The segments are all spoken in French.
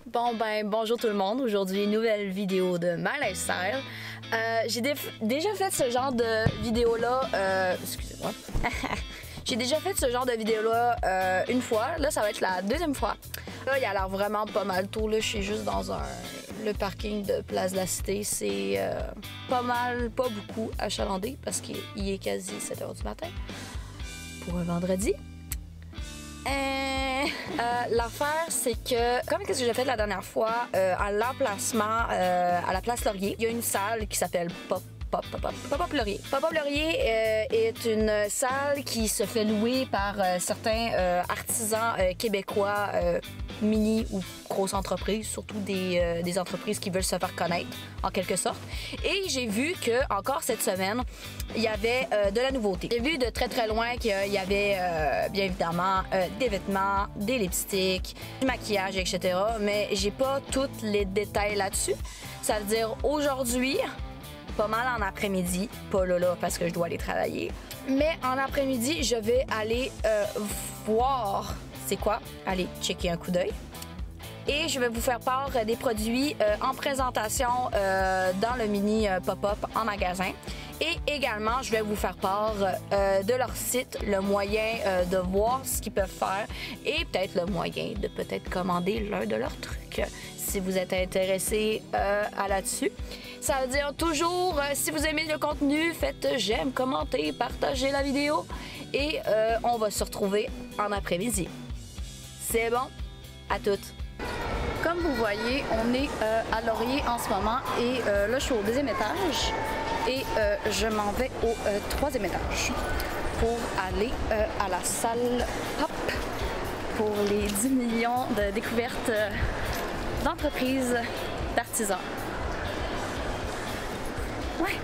Bon ben bonjour tout le monde, aujourd'hui nouvelle vidéo de My Lifestyle. J'ai déjà fait ce genre de vidéo là, excusez-moi. J'ai déjà fait ce genre de vidéo là une fois, là ça va être la deuxième fois. Là il a l'air vraiment pas mal tôt, là je suis juste dans le parking de Place de la Cité, c'est pas beaucoup achalandé parce qu'il est quasi 7h du matin pour un vendredi. L'affaire, c'est que, comme qu'est-ce que j'ai fait la dernière fois, à l'emplacement, à la place Laurier, il y a une salle qui s'appelle Pop-Up Laurier. Pop-Up Laurier est une salle qui se fait louer par certains artisans québécois, mini ou grosses entreprises, surtout des entreprises qui veulent se faire connaître, en quelque sorte. Et j'ai vu que encore cette semaine, il y avait de la nouveauté. J'ai vu de très très loin qu'il y avait bien évidemment des vêtements, des lipsticks, du maquillage, etc. Mais j'ai pas tous les détails là-dessus. Ça veut dire aujourd'hui, pas mal en après-midi, pas là parce que je dois aller travailler, mais en après-midi, je vais aller voir c'est quoi, aller checker un coup d'œil. Et je vais vous faire part des produits en présentation dans le mini pop-up en magasin. Et également, je vais vous faire part de leur site, le moyen de voir ce qu'ils peuvent faire et peut-être le moyen de peut-être commander l'un de leurs trucs si vous êtes intéressé à là-dessus. Ça veut dire toujours, si vous aimez le contenu, faites j'aime, commentez, partagez la vidéo et on va se retrouver en après-midi. C'est bon? À toutes! Comme vous voyez, on est à Laurier en ce moment et là, je suis au deuxième étage et je m'en vais au troisième étage pour aller à la salle Pop pour les 10 millions de découvertes d'entreprises, d'artisans. Ouais!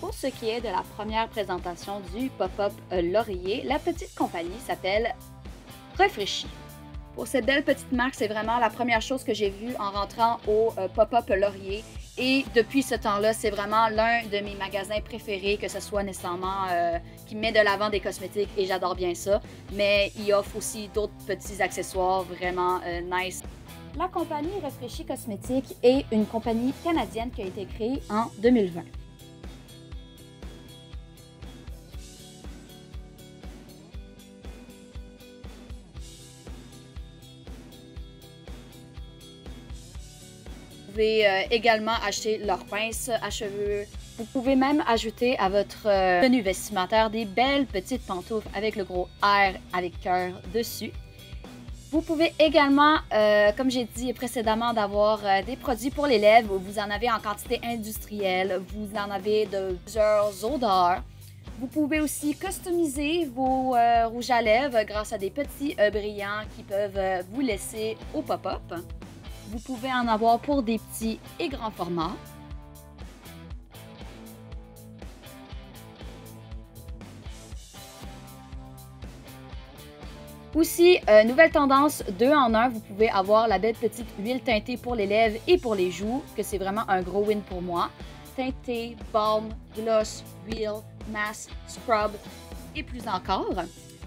Pour ce qui est de la première présentation du Pop-Up Laurier, la petite compagnie s'appelle Refreshi. Pour cette belle petite marque, c'est vraiment la première chose que j'ai vue en rentrant au Pop-Up Laurier. Et depuis ce temps-là, c'est vraiment l'un de mes magasins préférés, que ce soit nécessairement qui met de l'avant des cosmétiques et j'adore bien ça. Mais il offre aussi d'autres petits accessoires vraiment nice. La compagnie Refreshi Cosmétiques est une compagnie canadienne qui a été créée en 2020. Vous pouvez également acheter leurs pinces à cheveux. Vous pouvez même ajouter à votre tenue vestimentaire des belles petites pantoufles avec le gros R avec cœur dessus. Vous pouvez également, comme j'ai dit précédemment, d'avoir des produits pour les lèvres. Vous en avez en quantité industrielle. Vous en avez de plusieurs odeurs. Vous pouvez aussi customiser vos rouges à lèvres grâce à des petits brillants qui peuvent vous laisser au pop-up. Vous pouvez en avoir pour des petits et grands formats. Aussi, nouvelle tendance 2 en 1, vous pouvez avoir la belle petite huile teintée pour les lèvres et pour les joues, que c'est vraiment un gros win pour moi. Teintée, balm, gloss, huile, mask, scrub et plus encore.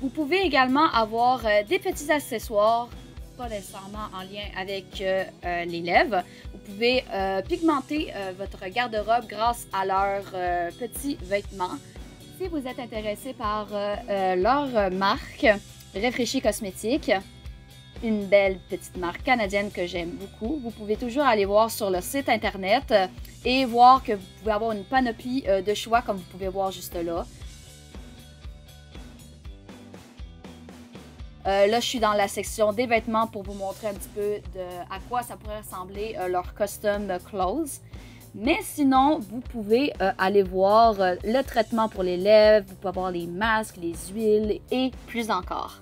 Vous pouvez également avoir des petits accessoires, pas nécessairement en lien avec les lèvres. Vous pouvez pigmenter votre garde-robe grâce à leurs petits vêtements. Si vous êtes intéressé par leur marque Refreshi Cosmétiques, une belle petite marque canadienne que j'aime beaucoup, vous pouvez toujours aller voir sur leur site internet et voir que vous pouvez avoir une panoplie de choix comme vous pouvez voir juste là. Là, je suis dans la section des vêtements pour vous montrer un petit peu à quoi ça pourrait ressembler leur custom clothes. Mais sinon, vous pouvez aller voir le traitement pour les lèvres, vous pouvez avoir les masques, les huiles et plus encore.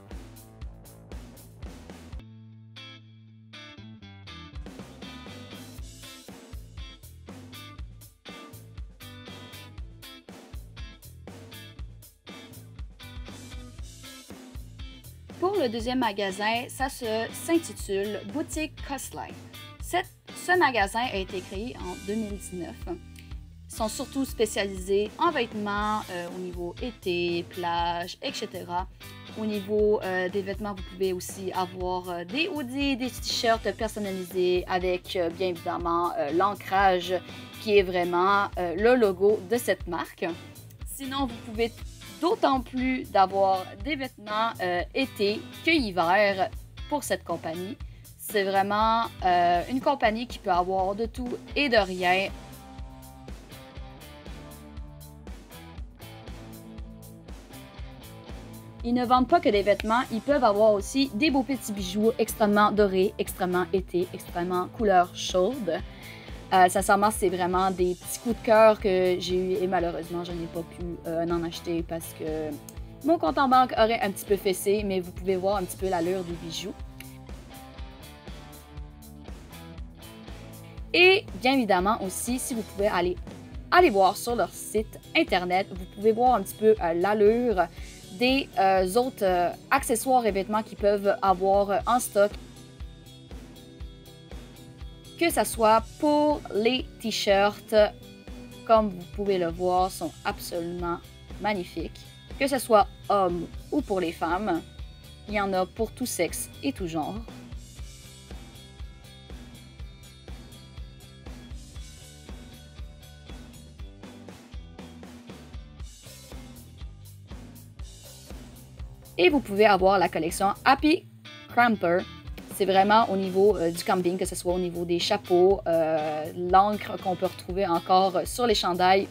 Pour le deuxième magasin, ça s'intitule Boutique Coastline. Ce magasin a été créé en 2019. Ils sont surtout spécialisés en vêtements au niveau été, plage, etc. Au niveau des vêtements, vous pouvez aussi avoir des hoodies, des t-shirts personnalisés avec bien évidemment l'ancrage qui est vraiment le logo de cette marque. Sinon, vous pouvez d'autant plus d'avoir des vêtements été que hiver pour cette compagnie. C'est vraiment une compagnie qui peut avoir de tout et de rien. Ils ne vendent pas que des vêtements, ils peuvent avoir aussi des beaux petits bijoux extrêmement dorés, extrêmement été, extrêmement couleur chaude. Sincèrement, c'est vraiment des petits coups de cœur que j'ai eu et malheureusement, je n'ai pas pu en acheter parce que mon compte en banque aurait un petit peu fessé, mais vous pouvez voir un petit peu l'allure des bijoux. Et bien évidemment aussi, si vous pouvez aller voir sur leur site internet, vous pouvez voir un petit peu l'allure des autres accessoires et vêtements qu'ils peuvent avoir en stock. Que ce soit pour les t-shirts, comme vous pouvez le voir, sont absolument magnifiques. Que ce soit hommes ou pour les femmes, il y en a pour tout sexe et tout genre. Et vous pouvez avoir la collection Happy Camper. C'est vraiment au niveau du camping, que ce soit au niveau des chapeaux, l'encre qu'on peut retrouver encore sur les chandails.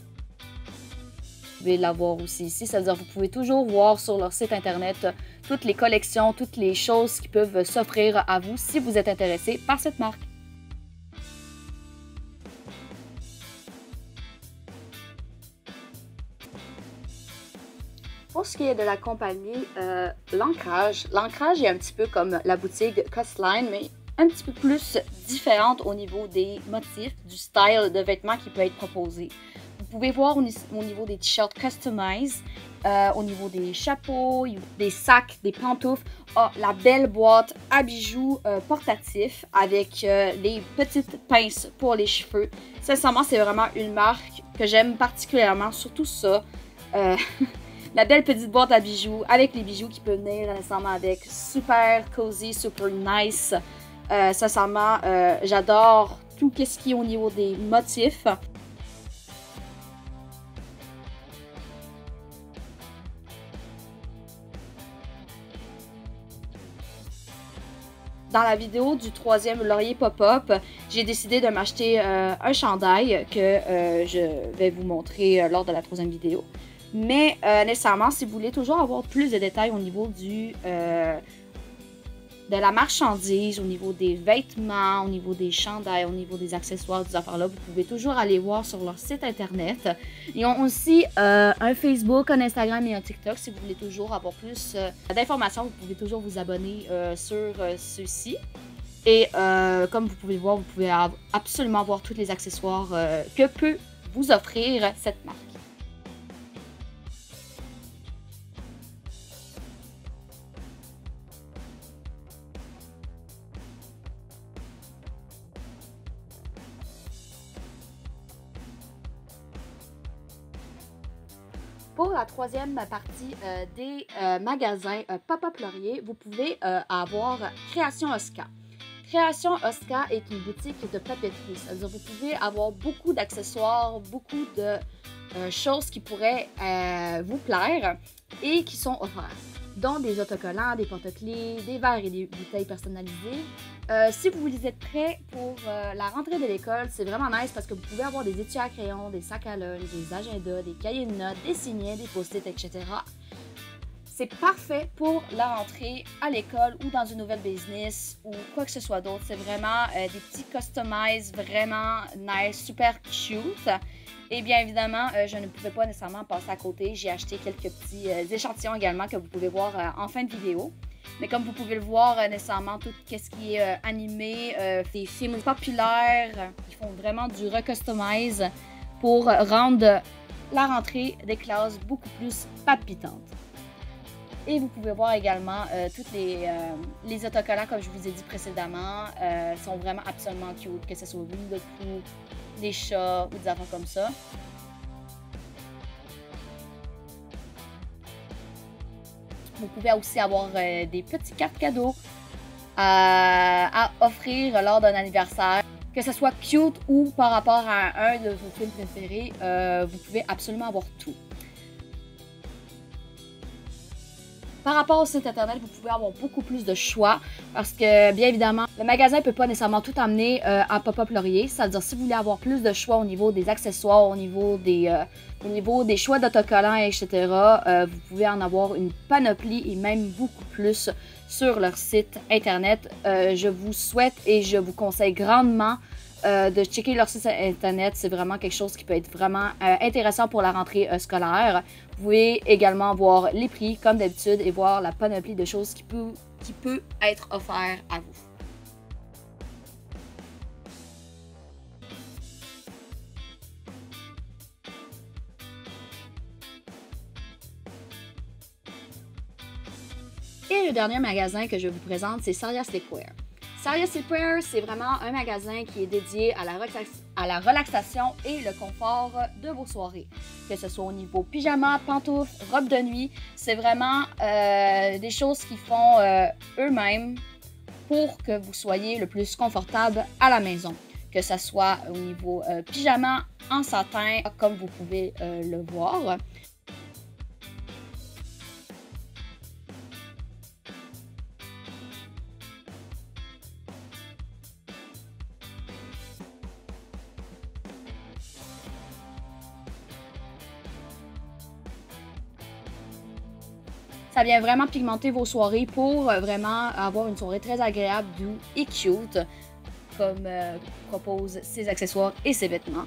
Vous pouvez l'avoir aussi ici, c'est-à-dire vous pouvez toujours voir sur leur site internet toutes les collections, toutes les choses qui peuvent s'offrir à vous si vous êtes intéressé par cette marque. Pour ce qui est de la compagnie, l'ancrage est un petit peu comme la boutique Coastline, mais un petit peu plus différente au niveau des motifs, du style de vêtements qui peut être proposé. Vous pouvez voir au niveau des t-shirts customized, au niveau des chapeaux, des sacs, des pantoufles, la belle boîte à bijoux portatif avec les petites pinces pour les cheveux. Sincèrement, c'est vraiment une marque que j'aime particulièrement, surtout ça. La belle petite boîte à bijoux avec les bijoux qui peuvent venir nécessairement avec. Super cozy, super nice. Sincèrement, j'adore tout ce qui est au niveau des motifs. Dans la vidéo du troisième laurier pop-up, j'ai décidé de m'acheter un chandail que je vais vous montrer lors de la troisième vidéo. Mais nécessairement, si vous voulez toujours avoir plus de détails au niveau de la marchandise, au niveau des vêtements, au niveau des chandails, au niveau des accessoires, des affaires-là, vous pouvez toujours aller voir sur leur site internet. Ils ont aussi un Facebook, un Instagram et un TikTok. Si vous voulez toujours avoir plus d'informations, vous pouvez toujours vous abonner sur ceux-ci. Et comme vous pouvez le voir, vous pouvez absolument voir tous les accessoires que peut vous offrir cette marque. Pour la troisième partie des magasins Pop-Up Laurier, vous pouvez avoir Création Oscar. Création Oscar est une boutique de papeterie. C'est-à-dire vous pouvez avoir beaucoup d'accessoires, beaucoup de choses qui pourraient vous plaire et qui sont offertes, dont des autocollants, des porte-clés, des verres et des bouteilles personnalisées. Si vous êtes prêts pour la rentrée de l'école, c'est vraiment nice parce que vous pouvez avoir des étuis à crayon, des sacs à lunch, des agendas, des cahiers de notes, des signets, des post-it, etc. C'est parfait pour la rentrée à l'école ou dans une nouvelle business ou quoi que ce soit d'autre. C'est vraiment des petits customize vraiment nice, super cute. Et bien évidemment, je ne pouvais pas nécessairement passer à côté. J'ai acheté quelques petits échantillons également que vous pouvez voir en fin de vidéo. Mais comme vous pouvez le voir, nécessairement tout ce qui est animé, des films populaires, ils font vraiment du recustomize pour rendre la rentrée des classes beaucoup plus palpitante. Et vous pouvez voir également tous les autocollants, comme je vous ai dit précédemment, sont vraiment absolument cute, que ce soit Winnie the Pooh, des chats ou des affaires comme ça. Vous pouvez aussi avoir des petites cartes cadeaux à offrir lors d'un anniversaire. Que ce soit cute ou par rapport à un de vos films préférés, vous pouvez absolument avoir tout. Par rapport au site internet, vous pouvez avoir beaucoup plus de choix parce que, bien évidemment, le magasin ne peut pas nécessairement tout amener à Pop-Up Laurier. C'est-à-dire, si vous voulez avoir plus de choix au niveau des accessoires, au niveau des choix d'autocollants, etc., vous pouvez en avoir une panoplie et même beaucoup plus sur leur site internet. Je vous souhaite et je vous conseille grandement de checker leur site internet. C'est vraiment quelque chose qui peut être vraiment intéressant pour la rentrée scolaire. Vous pouvez également voir les prix comme d'habitude et voir la panoplie de choses qui peut être offert à vous. Et le dernier magasin que je vous présente, c'est Saria Sleepwear. Saria Sleepwear, c'est vraiment un magasin qui est dédié à la relaxation et le confort de vos soirées. Que ce soit au niveau pyjama, pantoufles, robe de nuit, c'est vraiment des choses qu'ils font eux-mêmes pour que vous soyez le plus confortable à la maison. Que ce soit au niveau pyjama en satin, comme vous pouvez le voir. Ça vient vraiment pigmenter vos soirées pour vraiment avoir une soirée très agréable, doux et cute, comme proposent ses accessoires et ses vêtements.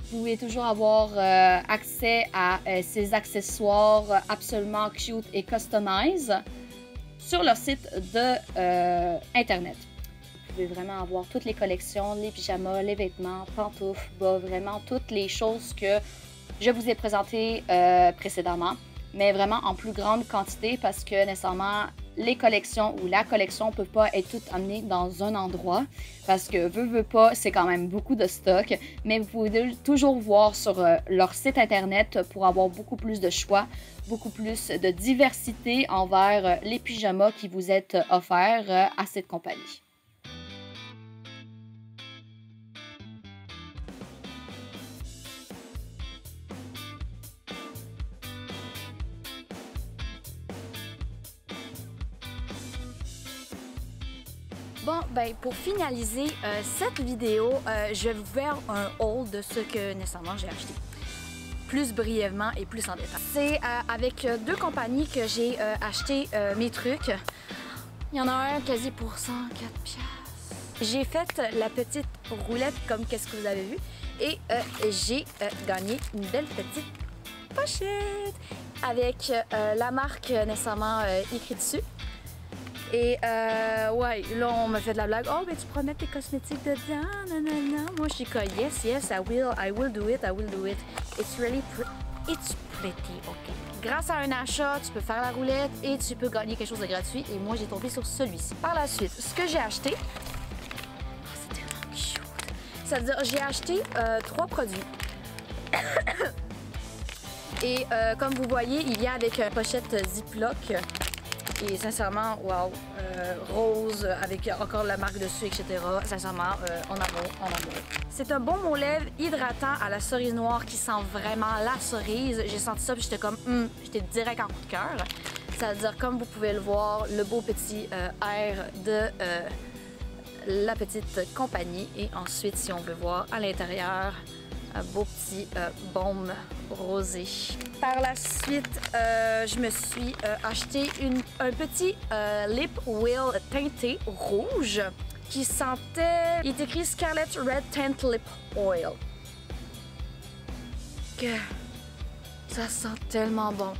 Vous pouvez toujours avoir accès à ces accessoires absolument cute et customized sur leur site de Internet. Vous pouvez vraiment avoir toutes les collections, les pyjamas, les vêtements, pantoufles, bas, vraiment toutes les choses que je vous ai présentées précédemment, mais vraiment en plus grande quantité parce que nécessairement les collections ou la collection ne peut pas être toutes amenées dans un endroit parce que veut pas, c'est quand même beaucoup de stock, mais vous pouvez toujours voir sur leur site internet pour avoir beaucoup plus de choix, beaucoup plus de diversité envers les pyjamas qui vous êtes offerts à cette compagnie. Bon, ben pour finaliser cette vidéo, je vais vous faire un haul de ce que nécessairement j'ai acheté. Plus brièvement et plus en détail. C'est avec deux compagnies que j'ai acheté mes trucs. Il y en a un quasi pour 104$. J'ai fait la petite roulette comme qu'est-ce que vous avez vu. Et j'ai gagné une belle petite pochette avec la marque nécessairement écrite dessus. Et ouais, là on me fait de la blague. Oh, mais tu pourras mettre tes cosmétiques dedans, nanana. Moi je suis comme yes, I will do it. It's pretty, ok. Grâce à un achat, tu peux faire la roulette et tu peux gagner quelque chose de gratuit. Et moi j'ai tombé sur celui-ci. Par la suite, ce que j'ai acheté, oh, c'est tellement cute. C'est-à-dire, j'ai acheté 3 produits. Et comme vous voyez, il vient avec une pochette Ziploc. Et sincèrement, wow, rose avec encore la marque dessus, etc. Sincèrement, en amour. C'est un baume aux lèvres hydratant à la cerise noire qui sent vraiment la cerise. J'ai senti ça puis j'étais comme, j'étais direct en coup de cœur. C'est-à-dire, comme vous pouvez le voir, le beau petit air de la petite compagnie. Et ensuite, si on veut voir à l'intérieur, un beau petit baume rosé. Par la suite, je me suis acheté un petit lip oil teinté rouge qui sentait... Il est écrit Scarlet Red Tint Lip Oil. Que ça sent tellement bon.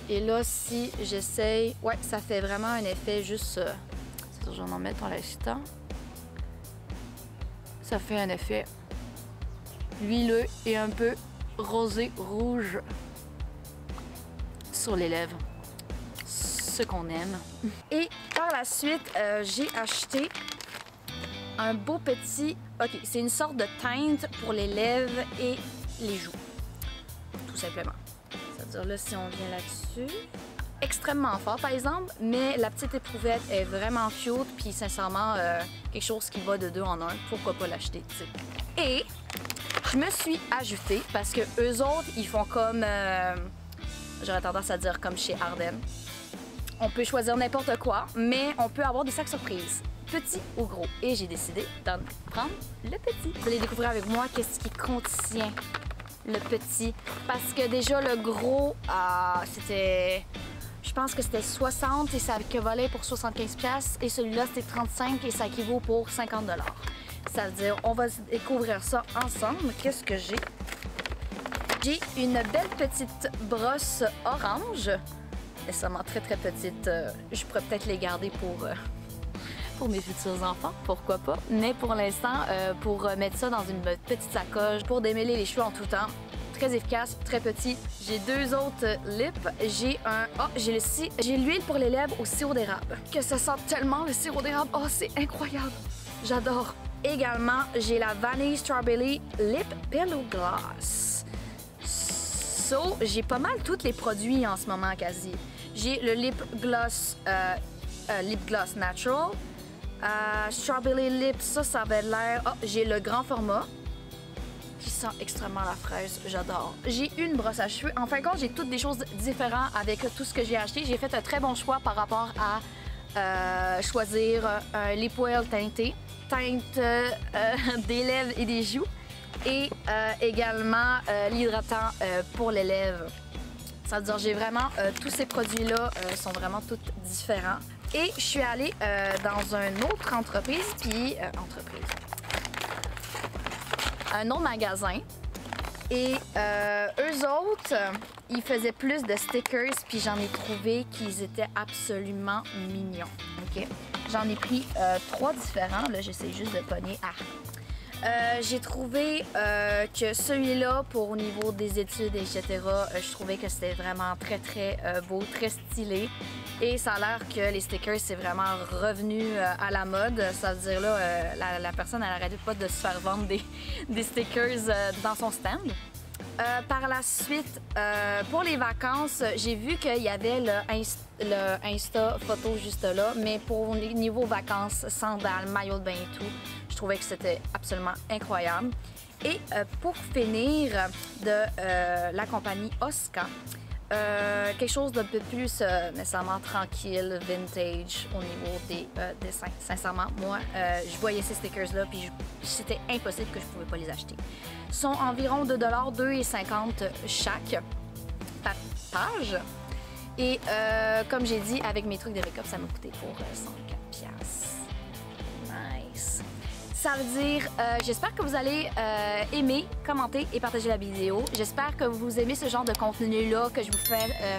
Et là, si j'essaye... Ouais, ça fait vraiment un effet juste... Je vais en mettre en l'agitant. Ça fait un effet huileux et un peu rosé rouge sur les lèvres. Ce qu'on aime. Et par la suite, j'ai acheté un beau petit... OK, c'est une sorte de teinte pour les lèvres et les joues. Tout simplement. C'est-à-dire là, si on vient là-dessus... Extrêmement fort, par exemple, mais la petite éprouvette est vraiment cute, puis sincèrement, quelque chose qui va de 2 en 1. Pourquoi pas l'acheter, tu sais. Et je me suis ajoutée, parce que eux autres, ils font comme... j'aurais tendance à dire comme chez Ardennes. On peut choisir n'importe quoi, mais on peut avoir des sacs surprises, petits ou gros. Et j'ai décidé d'en prendre le petit. Vous allez découvrir avec moi qu'est-ce qui contient le petit. Parce que déjà, le gros, c'était... Je pense que c'était 60 et ça équivalait pour 75$. Et celui-là, c'était 35 et ça équivaut pour 50$. Ça veut dire, on va découvrir ça ensemble. Qu'est-ce que j'ai? J'ai une belle petite brosse orange. Nécessairement très très petite. Je pourrais peut-être les garder pour mes futurs enfants, pourquoi pas. Mais pour l'instant, pour mettre ça dans une petite sacoche, pour démêler les cheveux en tout temps, très efficace, très petit. J'ai 2 autres lips. J'ai un... Oh, j'ai l'huile pour les lèvres au sirop d'érable. Que ça sent tellement le sirop d'érable. Oh, c'est incroyable. J'adore. Également, j'ai la Vanille Strawberry Lip Pillow Gloss. So, j'ai pas mal tous les produits en ce moment, quasi. J'ai le Lip Gloss Natural. Strawberry Lip, ça avait l'air... Oh, j'ai le grand format. Qui sent extrêmement la fraise, j'adore. J'ai une brosse à cheveux. En fin de compte, j'ai toutes des choses différentes avec tout ce que j'ai acheté. J'ai fait un très bon choix par rapport à choisir un lip oil teinté, teinte des lèvres et des joues, et également l'hydratant pour les lèvres. Ça veut dire j'ai vraiment tous ces produits-là sont vraiment tous différents. Et je suis allée dans une autre entreprise, puis un autre magasin. Et eux autres, ils faisaient plus de stickers, puis j'en ai trouvé qu'ils étaient absolument mignons. OK? J'en ai pris 3 différents. Là, j'essaie juste de pogner. J'ai trouvé que celui-là, pour au niveau des études, etc., je trouvais que c'était vraiment très, très beau, très stylé. Et ça a l'air que les stickers, c'est vraiment revenu à la mode. Ça veut dire, là, la personne, elle n'arrête pas de se faire vendre des stickers dans son stand. Par la suite, pour les vacances, j'ai vu qu'il y avait le Insta photo juste là, mais pour niveau vacances, sandales, maillot de bain et tout, je trouvais que c'était absolument incroyable. Et pour finir, de la compagnie Oscar, quelque chose d'un peu plus nécessairement tranquille, vintage au niveau des dessins. Sincèrement, moi, je voyais ces stickers-là, puis c'était impossible que je ne pouvais pas les acheter. Ils sont environ $2, 2,50 chaque par page. Et comme j'ai dit, avec mes trucs de make-up, ça m'a coûté pour 104$. Nice! Ça veut dire, j'espère que vous allez aimer, commenter et partager la vidéo. J'espère que vous aimez ce genre de contenu-là, que je vous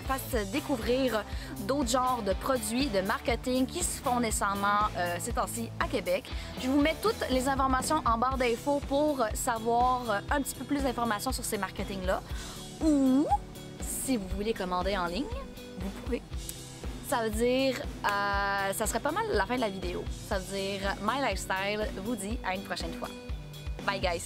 fasse découvrir d'autres genres de produits, de marketing qui se font nécessairement ces temps-ci à Québec. Je vous mets toutes les informations en barre d'infos pour savoir un petit peu plus d'informations sur ces marketings-là. Ou, si vous voulez commander en ligne, vous pouvez. Ça veut dire, ça serait pas mal la fin de la vidéo. Ça veut dire, My Lifestyle vous dit à une prochaine fois. Bye guys!